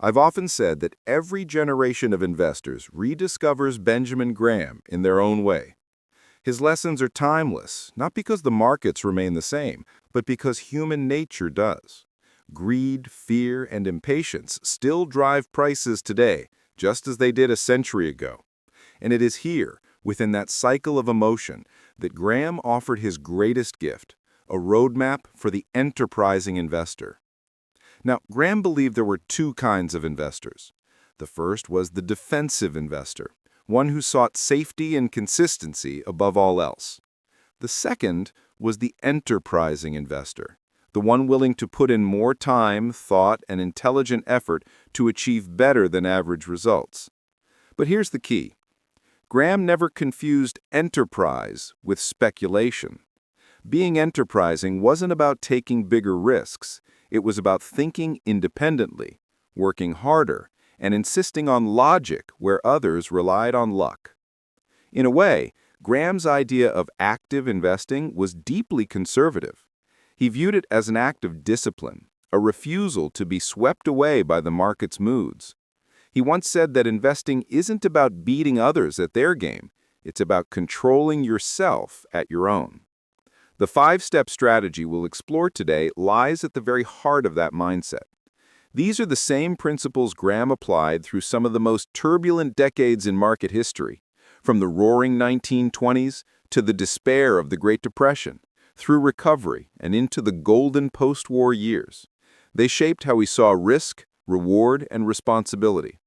I've often said that every generation of investors rediscovers Benjamin Graham in their own way. His lessons are timeless, not because the markets remain the same, but because human nature does. Greed, fear, and impatience still drive prices today, just as they did a century ago. And it is here, within that cycle of emotion, that Graham offered his greatest gift, a roadmap for the enterprising investor. Now, Graham believed there were two kinds of investors. The first was the defensive investor, one who sought safety and consistency above all else. The second was the enterprising investor, the one willing to put in more time, thought, and intelligent effort to achieve better than average results. But here's the key. Graham never confused enterprise with speculation. Being enterprising wasn't about taking bigger risks. It was about thinking independently, working harder, and insisting on logic where others relied on luck. In a way, Graham's idea of active investing was deeply conservative. He viewed it as an act of discipline, a refusal to be swept away by the market's moods. He once said that investing isn't about beating others at their game, it's about controlling yourself at your own. The five-step strategy we'll explore today lies at the very heart of that mindset. These are the same principles Graham applied through some of the most turbulent decades in market history, from the roaring 1920s to the despair of the Great Depression, through recovery and into the golden post-war years. They shaped how we saw risk, reward, and responsibility.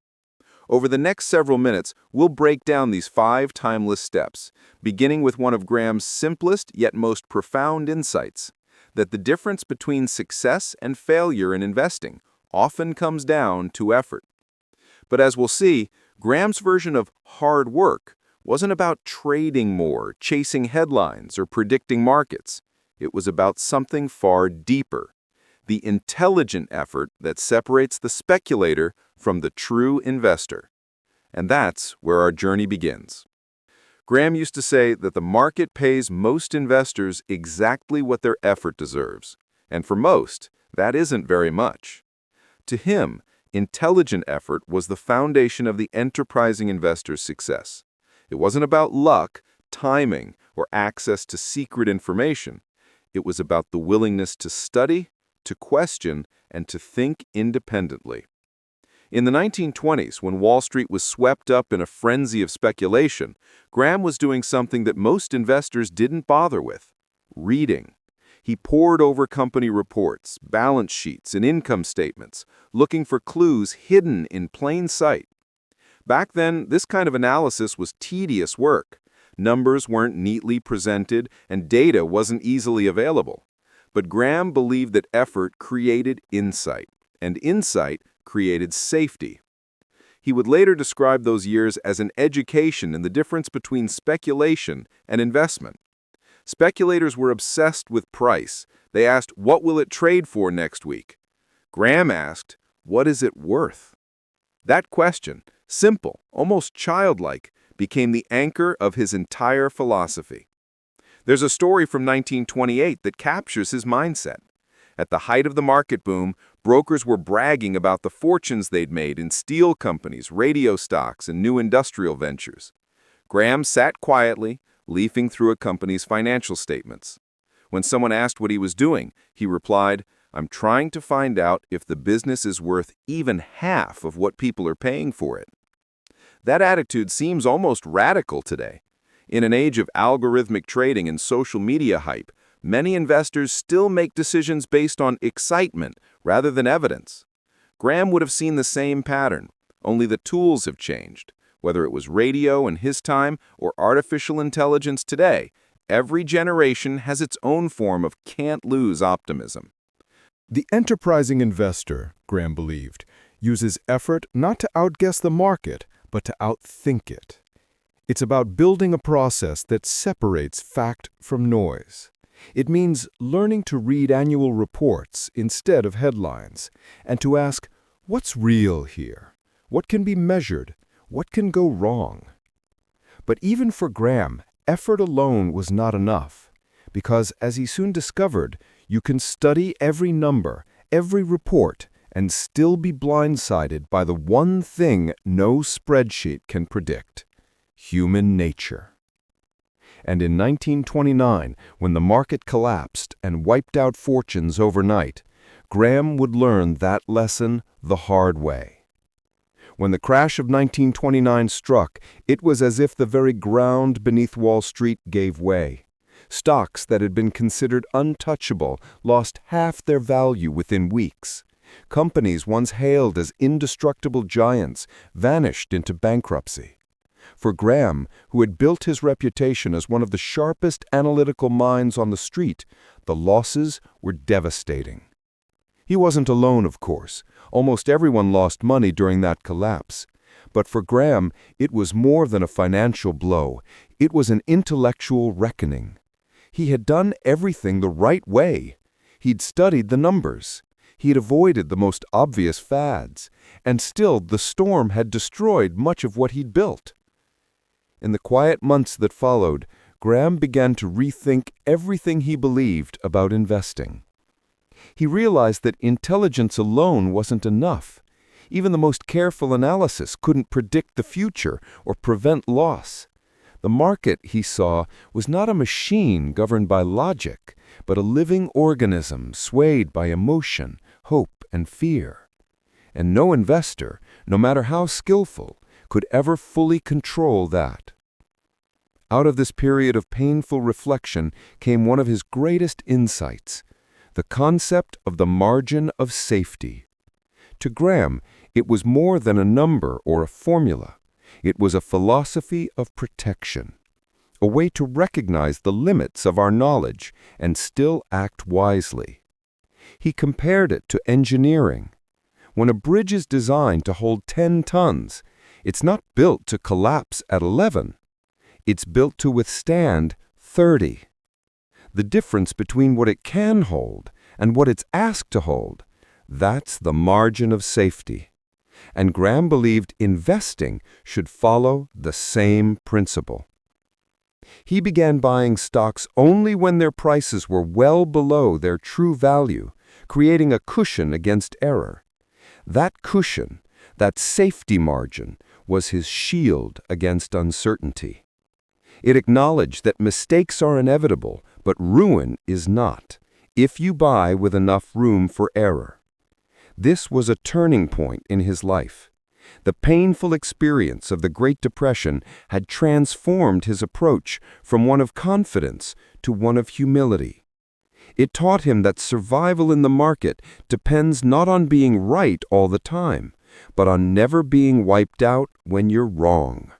Over the next several minutes, we'll break down these five timeless steps, beginning with one of Graham's simplest yet most profound insights, that the difference between success and failure in investing often comes down to effort. But as we'll see, Graham's version of hard work wasn't about trading more, chasing headlines, or predicting markets. It was about something far deeper, the intelligent effort that separates the speculator from the true investor. And that's where our journey begins. Graham used to say that the market pays most investors exactly what their effort deserves. And for most, that isn't very much. To him, intelligent effort was the foundation of the enterprising investor's success. It wasn't about luck, timing, or access to secret information. It was about the willingness to study, to question, and to think independently. In the 1920s, when Wall Street was swept up in a frenzy of speculation, Graham was doing something that most investors didn't bother with: reading. He pored over company reports, balance sheets, and income statements, looking for clues hidden in plain sight. Back then, this kind of analysis was tedious work. Numbers weren't neatly presented, and data wasn't easily available. But Graham believed that effort created insight, and insight created safety. He would later describe those years as an education in the difference between speculation and investment. Speculators were obsessed with price. They asked, "What will it trade for next week?" Graham asked, "What is it worth?" That question, simple, almost childlike, became the anchor of his entire philosophy. There's a story from 1928 that captures his mindset. At the height of the market boom, brokers were bragging about the fortunes they'd made in steel companies, radio stocks, and new industrial ventures. Graham sat quietly, leafing through a company's financial statements. When someone asked what he was doing, he replied, "I'm trying to find out if the business is worth even half of what people are paying for it." That attitude seems almost radical today. In an age of algorithmic trading and social media hype, many investors still make decisions based on excitement rather than evidence. Graham would have seen the same pattern, only the tools have changed. Whether it was radio in his time or artificial intelligence today, every generation has its own form of can't-lose optimism. The enterprising investor, Graham believed, uses effort not to outguess the market, but to outthink it. It's about building a process that separates fact from noise. It means learning to read annual reports instead of headlines, and to ask, what's real here? What can be measured? What can go wrong? But even for Graham, effort alone was not enough, because as he soon discovered, you can study every number, every report, and still be blindsided by the one thing no spreadsheet can predict: human nature. And in 1929, when the market collapsed and wiped out fortunes overnight, Graham would learn that lesson the hard way. When the crash of 1929 struck, it was as if the very ground beneath Wall Street gave way. Stocks that had been considered untouchable lost half their value within weeks. Companies once hailed as indestructible giants vanished into bankruptcy. For Graham, who had built his reputation as one of the sharpest analytical minds on the street, the losses were devastating. He wasn't alone, of course. Almost everyone lost money during that collapse. But for Graham, it was more than a financial blow. It was an intellectual reckoning. He had done everything the right way. He'd studied the numbers. He'd avoided the most obvious fads. And still, the storm had destroyed much of what he'd built. In the quiet months that followed, Graham began to rethink everything he believed about investing. He realized that intelligence alone wasn't enough. Even the most careful analysis couldn't predict the future or prevent loss. The market, he saw, was not a machine governed by logic, but a living organism swayed by emotion, hope, and fear. And no investor, no matter how skillful, could ever fully control that. Out of this period of painful reflection came one of his greatest insights: the concept of the margin of safety. To Graham, it was more than a number or a formula. It was a philosophy of protection, a way to recognize the limits of our knowledge and still act wisely. He compared it to engineering. When a bridge is designed to hold 10 tons, it's not built to collapse at 11. It's built to withstand 30. The difference between what it can hold and what it's asked to hold, that's the margin of safety. And Graham believed investing should follow the same principle. He began buying stocks only when their prices were well below their true value, creating a cushion against error. That cushion, that safety margin, was his shield against uncertainty. It acknowledged that mistakes are inevitable, but ruin is not, if you buy with enough room for error. This was a turning point in his life. The painful experience of the Great Depression had transformed his approach from one of confidence to one of humility. It taught him that survival in the market depends not on being right all the time, but on never being wiped out when you're wrong.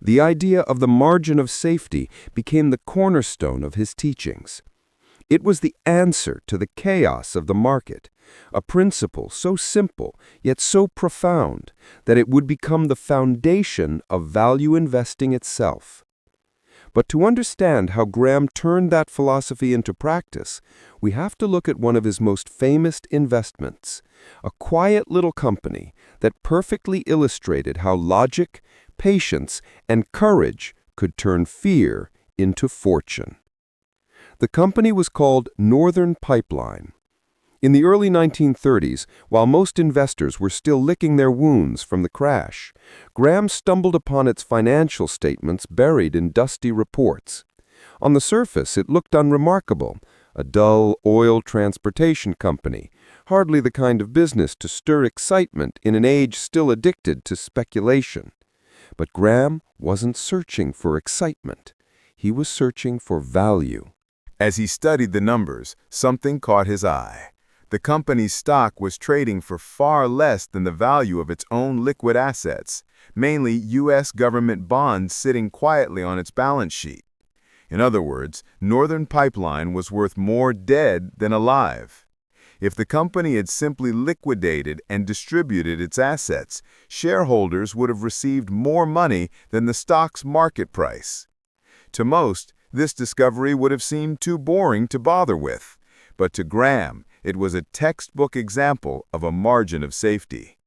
The idea of the margin of safety became the cornerstone of his teachings. It was the answer to the chaos of the market, a principle so simple yet so profound that it would become the foundation of value investing itself. But to understand how Graham turned that philosophy into practice, we have to look at one of his most famous investments, a quiet little company that perfectly illustrated how logic, patience, and courage could turn fear into fortune. The company was called Northern Pipeline. In the early 1930s, while most investors were still licking their wounds from the crash, Graham stumbled upon its financial statements buried in dusty reports. On the surface, it looked unremarkable, a dull oil transportation company, hardly the kind of business to stir excitement in an age still addicted to speculation. But Graham wasn't searching for excitement. He was searching for value. As he studied the numbers, something caught his eye. The company's stock was trading for far less than the value of its own liquid assets, mainly U.S. government bonds sitting quietly on its balance sheet. In other words, Northern Pipeline was worth more dead than alive. If the company had simply liquidated and distributed its assets, shareholders would have received more money than the stock's market price. To most, this discovery would have seemed too boring to bother with, but to Graham, it was a textbook example of a margin of safety.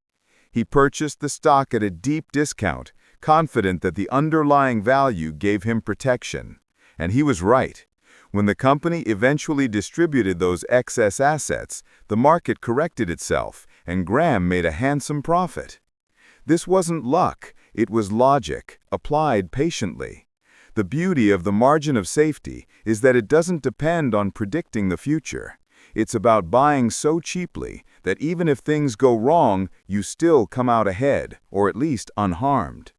He purchased the stock at a deep discount, confident that the underlying value gave him protection. And he was right. When the company eventually distributed those excess assets, the market corrected itself, and Graham made a handsome profit. This wasn't luck, it was logic, applied patiently. The beauty of the margin of safety is that it doesn't depend on predicting the future. It's about buying so cheaply that even if things go wrong, you still come out ahead, or at least unharmed.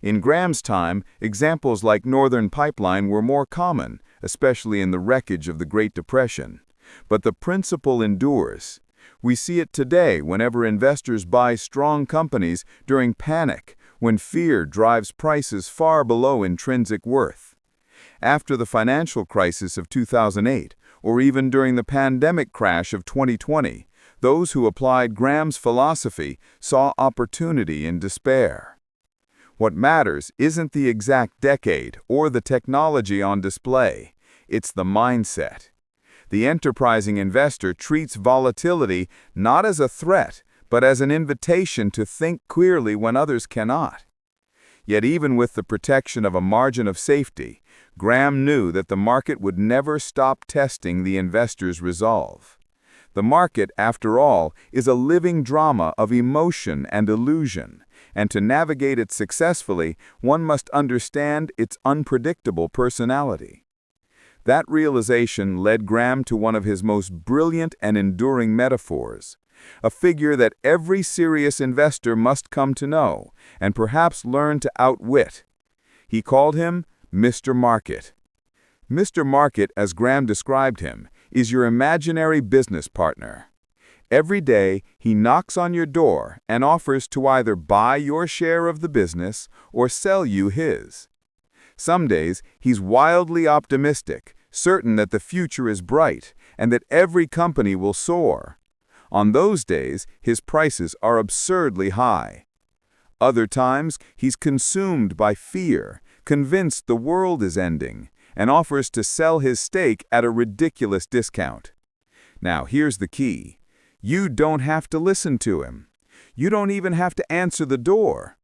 In Graham's time, examples like Northern Pipeline were more common, especially in the wreckage of the Great Depression. But the principle endures. We see it today whenever investors buy strong companies during panic, when fear drives prices far below intrinsic worth. After the financial crisis of 2008, or even during the pandemic crash of 2020, those who applied Graham's philosophy saw opportunity in despair. What matters isn't the exact decade or the technology on display, it's the mindset. The enterprising investor treats volatility not as a threat, but as an invitation to think clearly when others cannot. Yet even with the protection of a margin of safety, Graham knew that the market would never stop testing the investor's resolve. The market, after all, is a living drama of emotion and illusion, and to navigate it successfully, one must understand its unpredictable personality. That realization led Graham to one of his most brilliant and enduring metaphors, a figure that every serious investor must come to know, and perhaps learn to outwit. He called him Mr. Market. Mr. Market, as Graham described him, is your imaginary business partner. Every day, he knocks on your door and offers to either buy your share of the business or sell you his. Some days, he's wildly optimistic, certain that the future is bright and that every company will soar. On those days, his prices are absurdly high. Other times, he's consumed by fear, convinced the world is ending, and offers to sell his stake at a ridiculous discount. Now, here's the key. You don't have to listen to him. You don't even have to answer the door.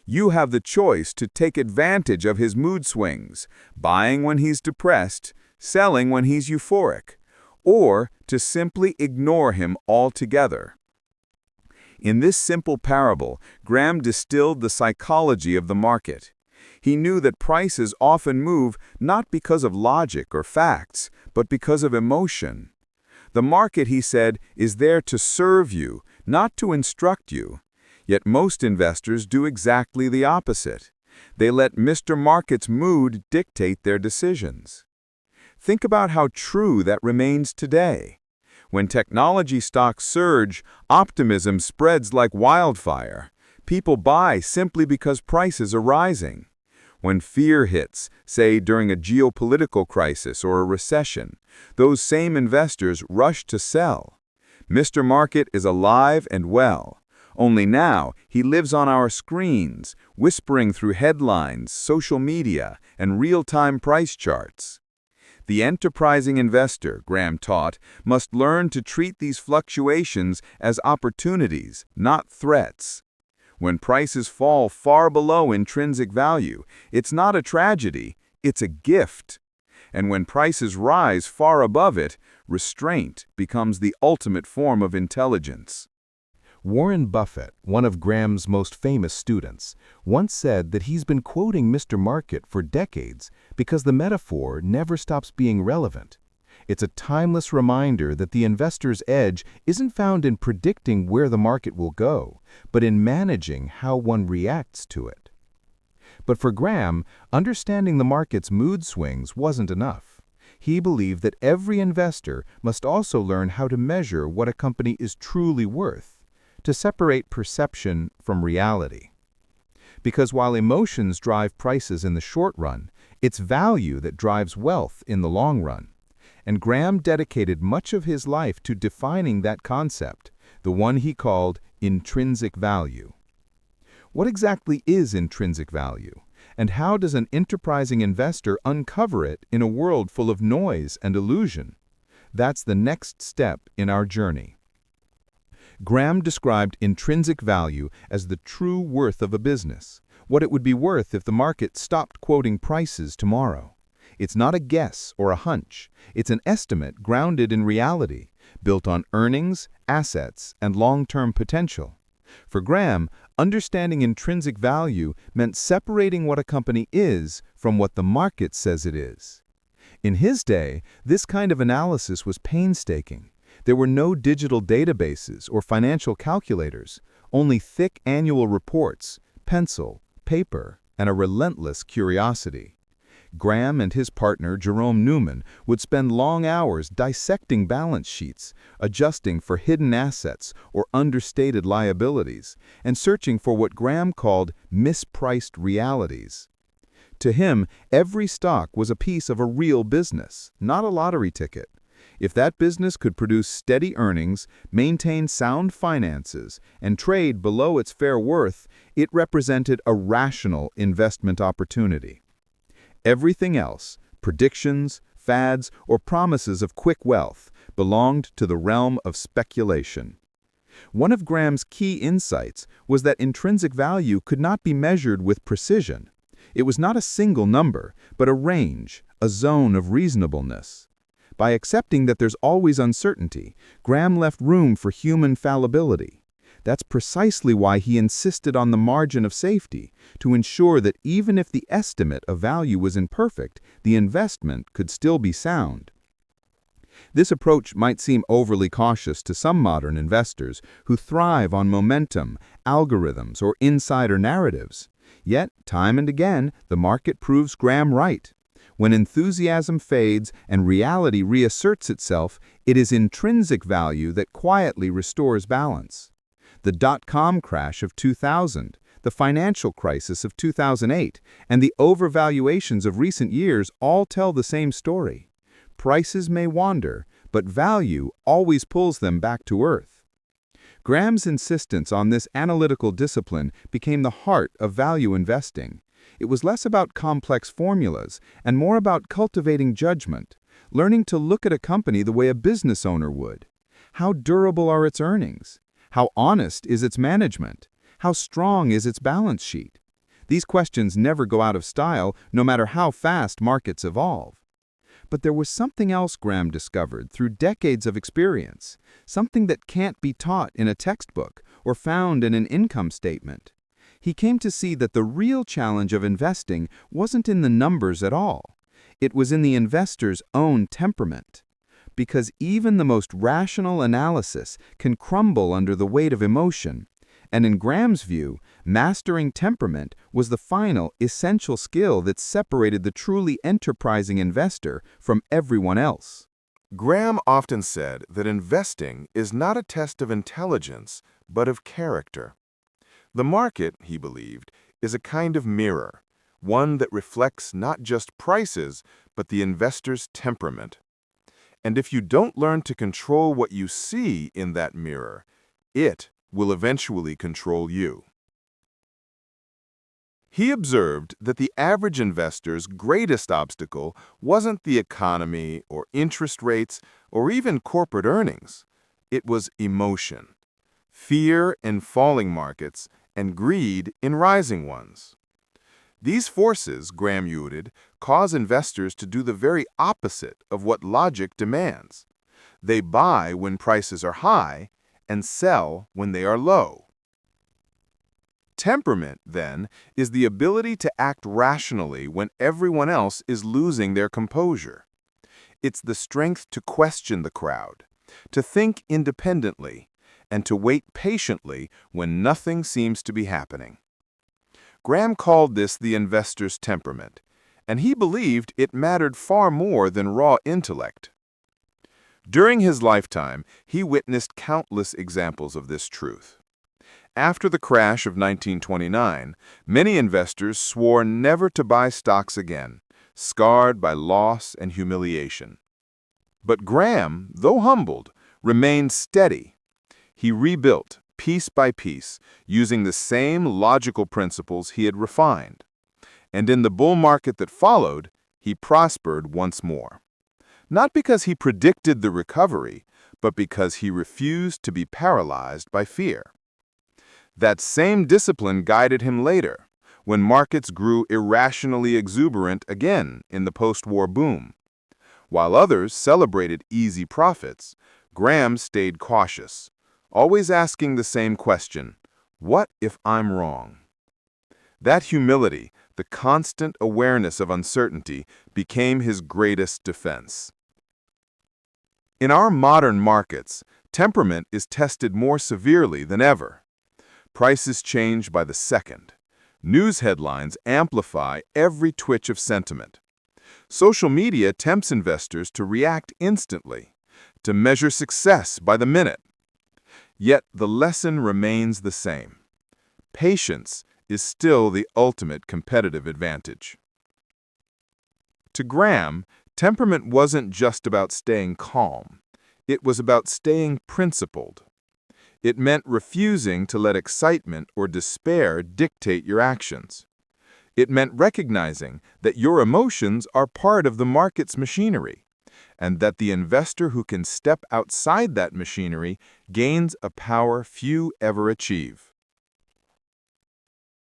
You have the choice to take advantage of his mood swings, buying when he's depressed, selling when he's euphoric, or to simply ignore him altogether. In this simple parable, Graham distilled the psychology of the market. He knew that prices often move not because of logic or facts, but because of emotion. The market, he said, is there to serve you, not to instruct you. Yet most investors do exactly the opposite. They let Mr. Market's mood dictate their decisions. Think about how true that remains today. When technology stocks surge, optimism spreads like wildfire. People buy simply because prices are rising. When fear hits, say during a geopolitical crisis or a recession, those same investors rush to sell. Mr. Market is alive and well. Only now, he lives on our screens, whispering through headlines, social media, and real-time price charts. The enterprising investor, Graham taught, must learn to treat these fluctuations as opportunities, not threats. When prices fall far below intrinsic value, it's not a tragedy, it's a gift. And when prices rise far above it, restraint becomes the ultimate form of intelligence. Warren Buffett, one of Graham's most famous students, once said that he's been quoting Mr. Market for decades because the metaphor never stops being relevant. It's a timeless reminder that the investor's edge isn't found in predicting where the market will go, but in managing how one reacts to it. But for Graham, understanding the market's mood swings wasn't enough. He believed that every investor must also learn how to measure what a company is truly worth, to separate perception from reality. Because while emotions drive prices in the short run, it's value that drives wealth in the long run. And Graham dedicated much of his life to defining that concept, the one he called intrinsic value. What exactly is intrinsic value, and how does an enterprising investor uncover it in a world full of noise and illusion? That's the next step in our journey. Graham described intrinsic value as the true worth of a business, what it would be worth if the market stopped quoting prices tomorrow. It's not a guess or a hunch. It's an estimate grounded in reality, built on earnings, assets, and long-term potential. For Graham, understanding intrinsic value meant separating what a company is from what the market says it is. In his day, this kind of analysis was painstaking. There were no digital databases or financial calculators, only thick annual reports, pencil, paper, and a relentless curiosity. Graham and his partner, Jerome Newman, would spend long hours dissecting balance sheets, adjusting for hidden assets or understated liabilities, and searching for what Graham called mispriced realities. To him, every stock was a piece of a real business, not a lottery ticket. If that business could produce steady earnings, maintain sound finances, and trade below its fair worth, it represented a rational investment opportunity. Everything else, predictions, fads, or promises of quick wealth, belonged to the realm of speculation. One of Graham's key insights was that intrinsic value could not be measured with precision. It was not a single number, but a range, a zone of reasonableness. By accepting that there's always uncertainty, Graham left room for human fallibility. That's precisely why he insisted on the margin of safety, to ensure that even if the estimate of value was imperfect, the investment could still be sound. This approach might seem overly cautious to some modern investors who thrive on momentum, algorithms, or insider narratives. Yet, time and again, the market proves Graham right. When enthusiasm fades and reality reasserts itself, it is intrinsic value that quietly restores balance. The dot-com crash of 2000, the financial crisis of 2008, and the overvaluations of recent years all tell the same story. Prices may wander, but value always pulls them back to earth. Graham's insistence on this analytical discipline became the heart of value investing. It was less about complex formulas and more about cultivating judgment, learning to look at a company the way a business owner would. How durable are its earnings? How honest is its management? How strong is its balance sheet? These questions never go out of style, no matter how fast markets evolve. But there was something else Graham discovered through decades of experience, something that can't be taught in a textbook or found in an income statement. He came to see that the real challenge of investing wasn't in the numbers at all. It was in the investor's own temperament. Because even the most rational analysis can crumble under the weight of emotion. And in Graham's view, mastering temperament was the final, essential skill that separated the truly enterprising investor from everyone else. Graham often said that investing is not a test of intelligence, but of character. The market, he believed, is a kind of mirror, one that reflects not just prices, but the investor's temperament. And if you don't learn to control what you see in that mirror, it will eventually control you. He observed that the average investor's greatest obstacle wasn't the economy or interest rates or even corporate earnings. It was emotion, fear in falling markets, and greed in rising ones. These forces, Graham noted, cause investors to do the very opposite of what logic demands. They buy when prices are high and sell when they are low. Temperament, then, is the ability to act rationally when everyone else is losing their composure. It's the strength to question the crowd, to think independently, and to wait patiently when nothing seems to be happening. Graham called this the investor's temperament, and he believed it mattered far more than raw intellect. During his lifetime, he witnessed countless examples of this truth. After the crash of 1929, many investors swore never to buy stocks again, scarred by loss and humiliation. But Graham, though humbled, remained steady. He rebuilt, piece by piece, using the same logical principles he had refined. And in the bull market that followed, he prospered once more. Not because he predicted the recovery, but because he refused to be paralyzed by fear. That same discipline guided him later, when markets grew irrationally exuberant again in the post-war boom. While others celebrated easy profits, Graham stayed cautious, always asking the same question: what if I'm wrong? That humility, the constant awareness of uncertainty, became his greatest defense. In our modern markets, temperament is tested more severely than ever. Prices change by the second. News headlines amplify every twitch of sentiment. Social media tempts investors to react instantly, to measure success by the minute. Yet the lesson remains the same. Patience is still the ultimate competitive advantage. To Graham, temperament wasn't just about staying calm. It was about staying principled. It meant refusing to let excitement or despair dictate your actions. It meant recognizing that your emotions are part of the market's machinery, and that the investor who can step outside that machinery gains a power few ever achieve.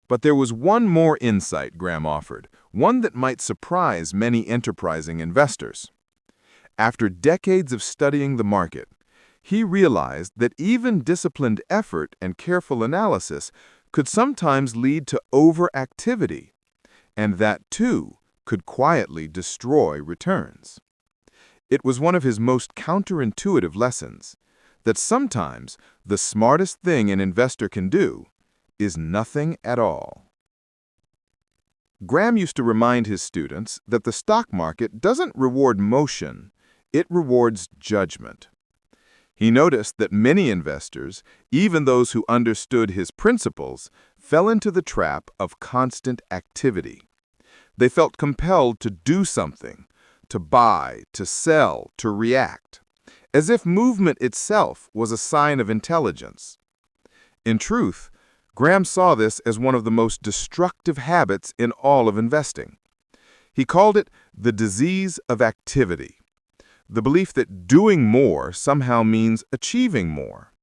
But there was one more insight Graham offered, one that might surprise many enterprising investors. After decades of studying the market, he realized that even disciplined effort and careful analysis could sometimes lead to overactivity, and that, too, could quietly destroy returns. It was one of his most counterintuitive lessons, that sometimes the smartest thing an investor can do is nothing at all. Graham used to remind his students that the stock market doesn't reward motion, it rewards judgment. He noticed that many investors, even those who understood his principles, fell into the trap of constant activity. They felt compelled to do something, to buy, to sell, to react, as if movement itself was a sign of intelligence. In truth, Graham saw this as one of the most destructive habits in all of investing. He called it the disease of activity, the belief that doing more somehow means achieving more.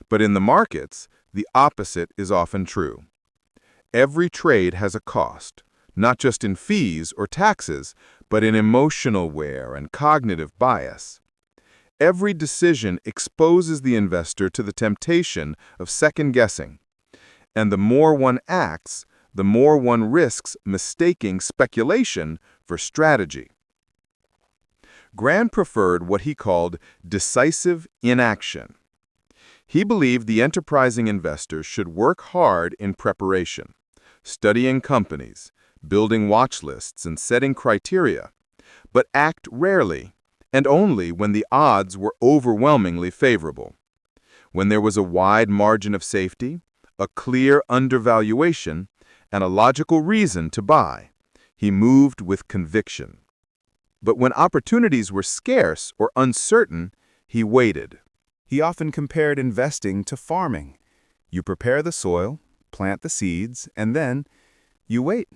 But in the markets, the opposite is often true. Every trade has a cost, not just in fees or taxes, but in emotional wear and cognitive bias. Every decision exposes the investor to the temptation of second-guessing. And the more one acts, the more one risks mistaking speculation for strategy. Graham preferred what he called decisive inaction. He believed the enterprising investor should work hard in preparation, studying companies, building watch lists, and setting criteria, but act rarely and only when the odds were overwhelmingly favorable. When there was a wide margin of safety, a clear undervaluation, and a logical reason to buy, he moved with conviction. But when opportunities were scarce or uncertain, he waited. He often compared investing to farming. You prepare the soil, plant the seeds, and then you wait.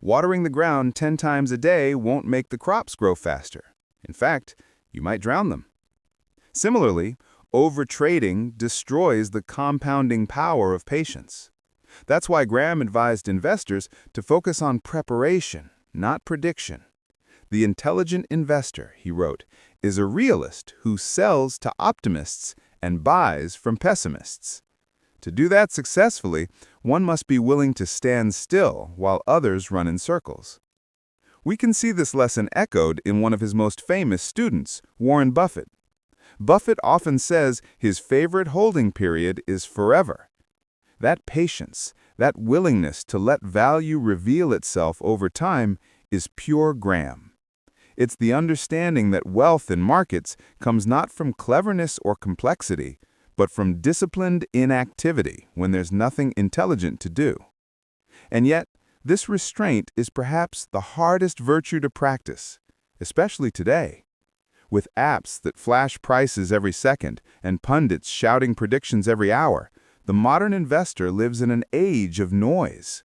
Watering the ground 10 times a day won't make the crops grow faster. In fact, you might drown them. Similarly, overtrading destroys the compounding power of patience. That's why Graham advised investors to focus on preparation, not prediction. The intelligent investor, he wrote, is a realist who sells to optimists and buys from pessimists. To do that successfully, one must be willing to stand still while others run in circles. We can see this lesson echoed in one of his most famous students, Warren Buffett. Buffett often says his favorite holding period is forever. That patience, that willingness to let value reveal itself over time is pure Graham. It's the understanding that wealth in markets comes not from cleverness or complexity, but from disciplined inactivity when there's nothing intelligent to do. And yet, this restraint is perhaps the hardest virtue to practice, especially today. With apps that flash prices every second and pundits shouting predictions every hour, the modern investor lives in an age of noise.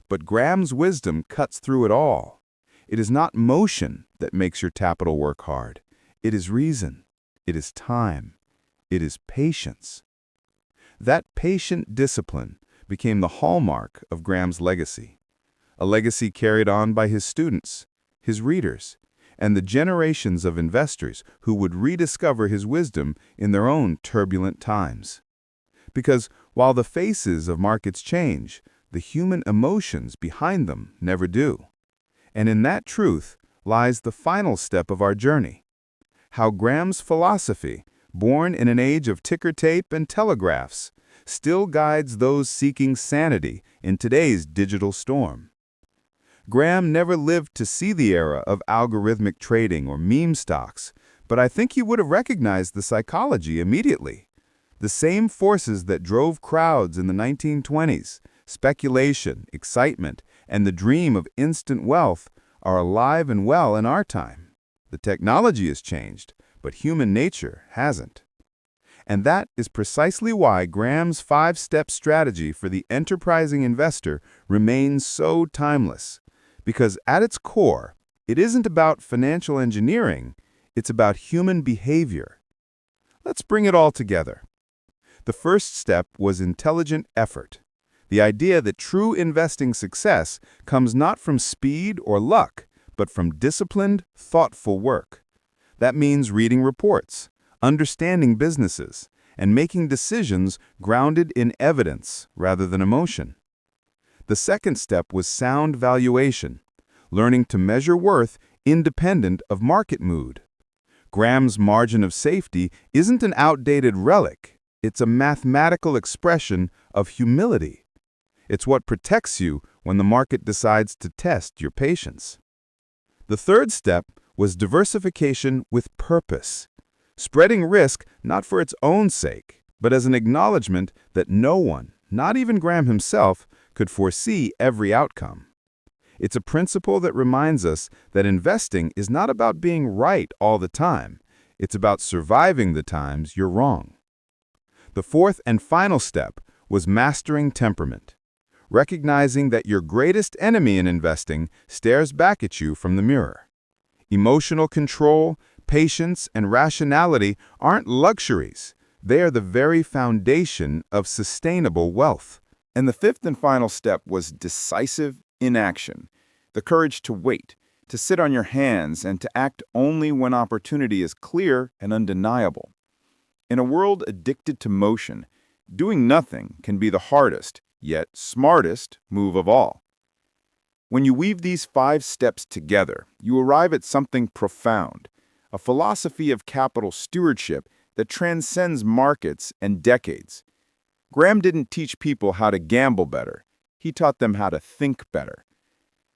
But Graham's wisdom cuts through it all. It is not motion that makes your capital work hard. It is reason. It is time. It is patience. That patient discipline became the hallmark of Graham's legacy, a legacy carried on by his students, his readers, and the generations of investors who would rediscover his wisdom in their own turbulent times. Because while the faces of markets change, the human emotions behind them never do. And in that truth lies the final step of our journey. How Graham's philosophy, born in an age of ticker tape and telegraphs, still guides those seeking sanity in today's digital storm. Graham never lived to see the era of algorithmic trading or meme stocks, but I think he would have recognized the psychology immediately. The same forces that drove crowds in the 1920s, speculation, excitement, and the dream of instant wealth, are alive and well in our time. The technology has changed, but human nature hasn't. And that is precisely why Graham's 5-step strategy for the enterprising investor remains so timeless. Because at its core, it isn't about financial engineering, it's about human behavior. Let's bring it all together. The first step was intelligent effort. The idea that true investing success comes not from speed or luck, but from disciplined, thoughtful work. That means reading reports, understanding businesses, and making decisions grounded in evidence rather than emotion. The second step was sound valuation, learning to measure worth independent of market mood. Graham's margin of safety isn't an outdated relic. It's a mathematical expression of humility. It's what protects you when the market decides to test your patience. The third step was diversification with purpose, spreading risk not for its own sake, but as an acknowledgement that no one, not even Graham himself, could foresee every outcome. It's a principle that reminds us that investing is not about being right all the time. It's about surviving the times you're wrong. The fourth and final step was mastering temperament, recognizing that your greatest enemy in investing stares back at you from the mirror. Emotional control, patience, and rationality aren't luxuries. They are the very foundation of sustainable wealth. And the fifth and final step was decisive inaction, the courage to wait, to sit on your hands, and to act only when opportunity is clear and undeniable. In a world addicted to motion, doing nothing can be the hardest, yet smartest, move of all. When you weave these 5 steps together, you arrive at something profound, a philosophy of capital stewardship that transcends markets and decades. Graham didn't teach people how to gamble better. He taught them how to think better,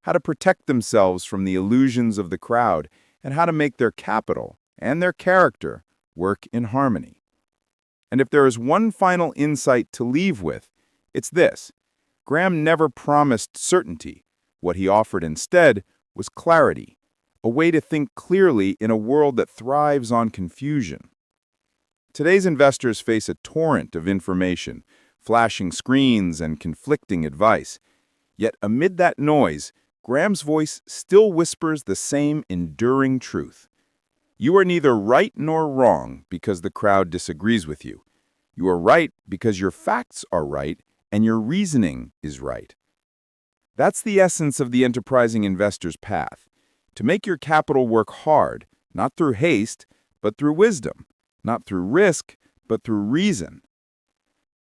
how to protect themselves from the illusions of the crowd, and how to make their capital and their character work in harmony. And if there is one final insight to leave with, it's this: Graham never promised certainty. What he offered instead was clarity, a way to think clearly in a world that thrives on confusion. Today's investors face a torrent of information, flashing screens and conflicting advice. Yet amid that noise, Graham's voice still whispers the same enduring truth. You are neither right nor wrong because the crowd disagrees with you. You are right because your facts are right and your reasoning is right. That's the essence of the enterprising investor's path: to make your capital work hard, not through haste, but through wisdom, not through risk, but through reason.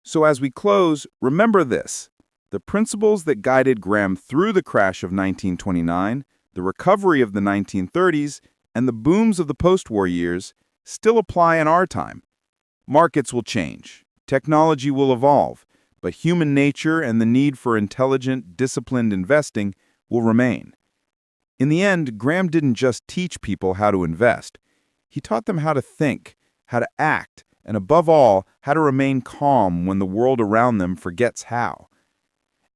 So as we close, remember this: the principles that guided Graham through the crash of 1929, the recovery of the 1930s, and the booms of the post-war years still apply in our time. Markets will change, technology will evolve, but human nature and the need for intelligent, disciplined investing will remain. In the end, Graham didn't just teach people how to invest. He taught them how to think, how to act, and above all, how to remain calm when the world around them forgets how.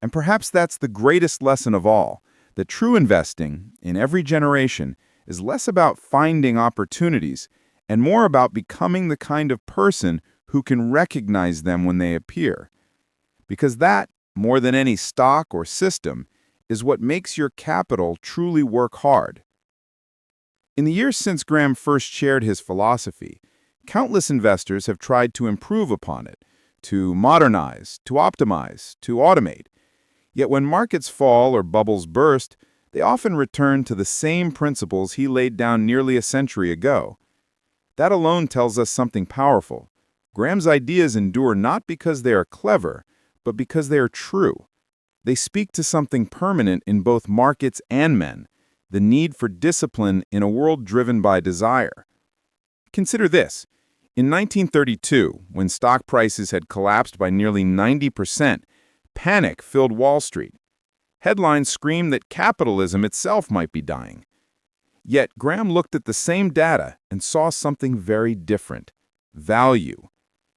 And perhaps that's the greatest lesson of all, that true investing, in every generation, is less about finding opportunities and more about becoming the kind of person who can recognize them when they appear. Because that, more than any stock or system, is what makes your capital truly work hard. In the years since Graham first shared his philosophy, countless investors have tried to improve upon it, to modernize, to optimize, to automate. Yet when markets fall or bubbles burst, they often return to the same principles he laid down nearly a century ago. That alone tells us something powerful. Graham's ideas endure not because they are clever, but because they are true. They speak to something permanent in both markets and men, the need for discipline in a world driven by desire. Consider this. In 1932, when stock prices had collapsed by nearly 90%, panic filled Wall Street. Headlines screamed that capitalism itself might be dying. Yet Graham looked at the same data and saw something very different: value.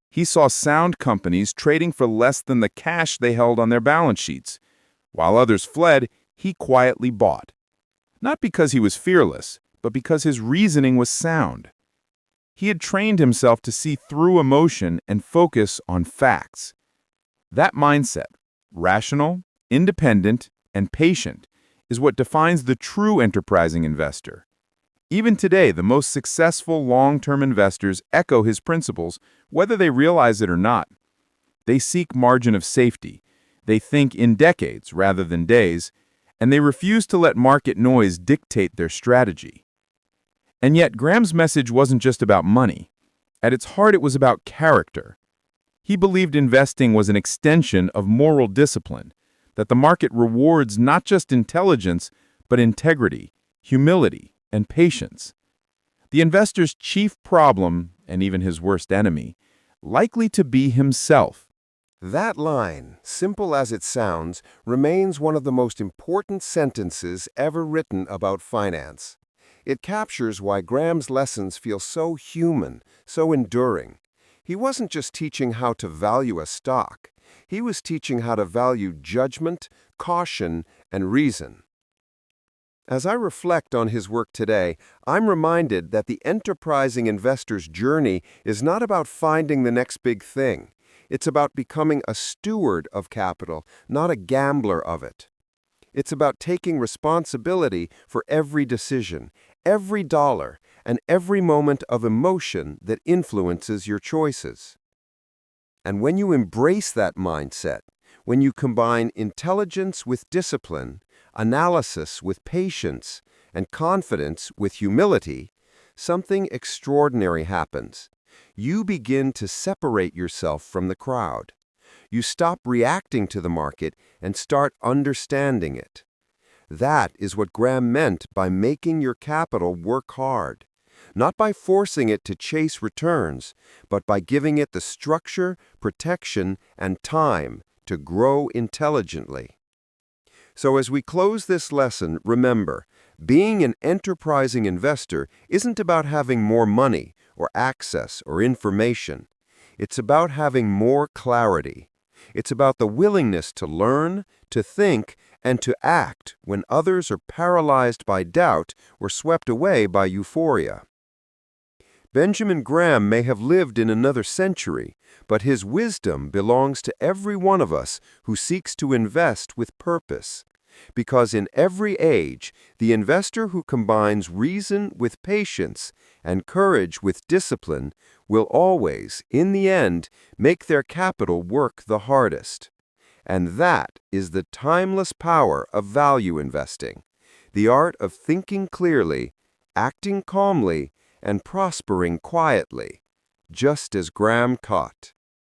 He saw sound companies trading for less than the cash they held on their balance sheets. While others fled, he quietly bought. Not because he was fearless, but because his reasoning was sound. He had trained himself to see through emotion and focus on facts. That mindset, rational, independent, and patient, is what defines the true enterprising investor. Even today, the most successful long-term investors echo his principles, whether they realize it or not. They seek margin of safety. They think in decades rather than days, and they refuse to let market noise dictate their strategy. And yet, Graham's message wasn't just about money. At its heart, it was about character. He believed investing was an extension of moral discipline, that the market rewards not just intelligence, but integrity, humility, and patience. The investor's chief problem, and even his worst enemy, likely to be himself. That line, simple as it sounds, remains one of the most important sentences ever written about finance. It captures why Graham's lessons feel so human, so enduring. He wasn't just teaching how to value a stock. He was teaching how to value judgment, caution, and reason. As I reflect on his work today, I'm reminded that the enterprising investor's journey is not about finding the next big thing. It's about becoming a steward of capital, not a gambler of it. It's about taking responsibility for every decision, every dollar, and every moment of emotion that influences your choices. And when you embrace that mindset, when you combine intelligence with discipline, analysis with patience, and confidence with humility, something extraordinary happens. You begin to separate yourself from the crowd. You stop reacting to the market and start understanding it. That is what Graham meant by making your capital work hard. Not by forcing it to chase returns, but by giving it the structure, protection, and time to grow intelligently. So as we close this lesson, remember, being an enterprising investor isn't about having more money or access or information. It's about having more clarity. It's about the willingness to learn, to think, and to act when others are paralyzed by doubt or swept away by euphoria. Benjamin Graham may have lived in another century, but his wisdom belongs to every one of us who seeks to invest with purpose. Because in every age, the investor who combines reason with patience and courage with discipline will always, in the end, make their capital work the hardest. And that is the timeless power of value investing, the art of thinking clearly, acting calmly, and prospering quietly, just as Graham taught.